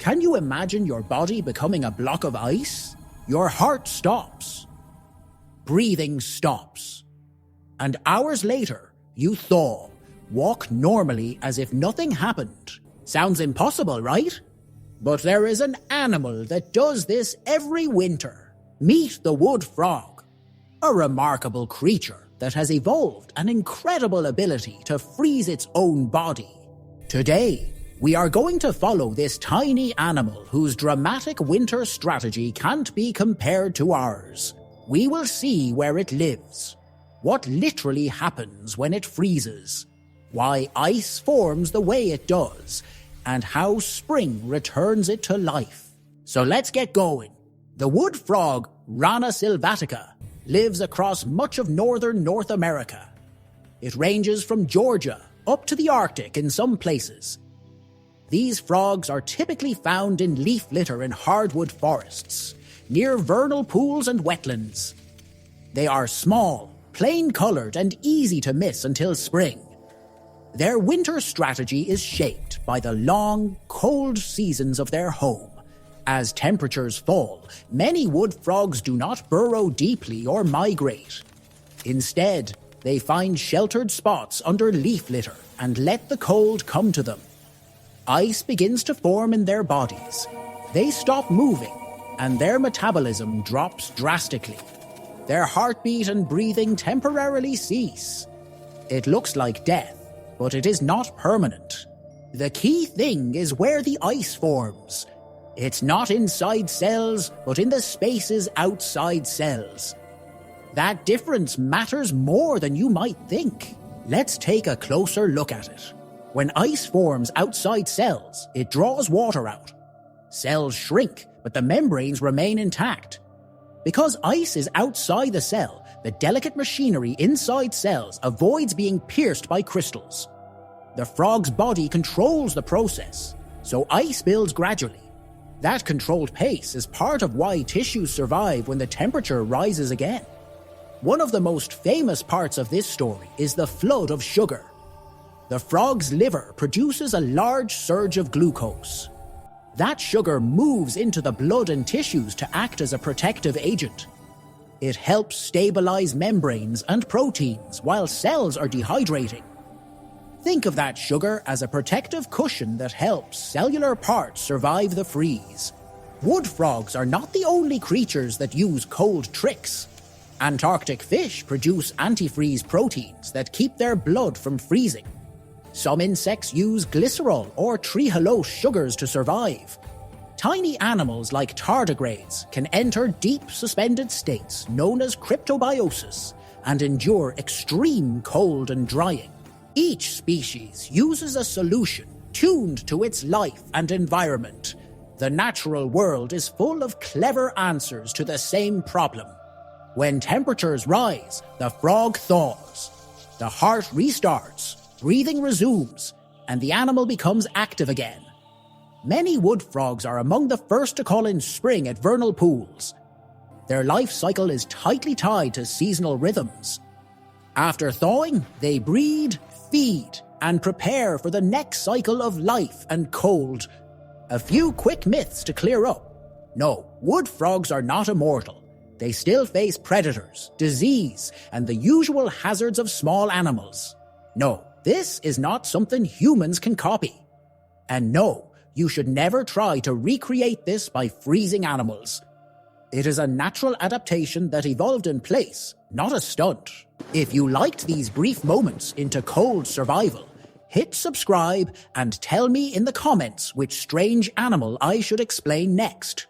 Can you imagine your body becoming a block of ice? Your heart stops. Breathing stops. And hours later, you thaw, walk normally as if nothing happened. Sounds impossible, right? But there is an animal that does this every winter. Meet the wood frog, a remarkable creature that has evolved an incredible ability to freeze its own body. Today, we are going to follow this tiny animal whose dramatic winter strategy can't be compared to ours. We will see where it lives, what literally happens when it freezes, why ice forms the way it does, and how spring returns it to life. So let's get going. The wood frog, Rana sylvatica, lives across much of northern North America. It ranges from Georgia up to the Arctic in some places. These frogs are typically found in leaf litter in hardwood forests, near vernal pools and wetlands. They are small, plain-colored, and easy to miss until spring. Their winter strategy is shaped by the long, cold seasons of their home. As temperatures fall, many wood frogs do not burrow deeply or migrate. Instead, they find sheltered spots under leaf litter and let the cold come to them. Ice begins to form in their bodies. They stop moving, and their metabolism drops drastically. Their heartbeat and breathing temporarily cease. It looks like death, but it is not permanent. The key thing is where the ice forms. It's not inside cells, but in the spaces outside cells. That difference matters more than you might think. Let's take a closer look at it. When ice forms outside cells, it draws water out. Cells shrink, but the membranes remain intact. Because ice is outside the cell, the delicate machinery inside cells avoids being pierced by crystals. The frog's body controls the process, so ice builds gradually. That controlled pace is part of why tissues survive when the temperature rises again. One of the most famous parts of this story is the flood of sugar. The frog's liver produces a large surge of glucose. That sugar moves into the blood and tissues to act as a protective agent. It helps stabilize membranes and proteins while cells are dehydrating. Think of that sugar as a protective cushion that helps cellular parts survive the freeze. Wood frogs are not the only creatures that use cold tricks. Antarctic fish produce antifreeze proteins that keep their blood from freezing. Some insects use glycerol or trehalose sugars to survive. Tiny animals like tardigrades can enter deep suspended states known as cryptobiosis and endure extreme cold and drying. Each species uses a solution tuned to its life and environment. The natural world is full of clever answers to the same problem. When temperatures rise, the frog thaws. The heart restarts, breathing resumes, and the animal becomes active again. Many wood frogs are among the first to call in spring at vernal pools. Their life cycle is tightly tied to seasonal rhythms. After thawing, they breed, feed, and prepare for the next cycle of life and cold. A few quick myths to clear up. No, wood frogs are not immortal. They still face predators, disease, and the usual hazards of small animals. No, this is not something humans can copy. And no, you should never try to recreate this by freezing animals. It is a natural adaptation that evolved in place, not a stunt. If you liked these brief moments into cold survival, hit subscribe and tell me in the comments which strange animal I should explain next.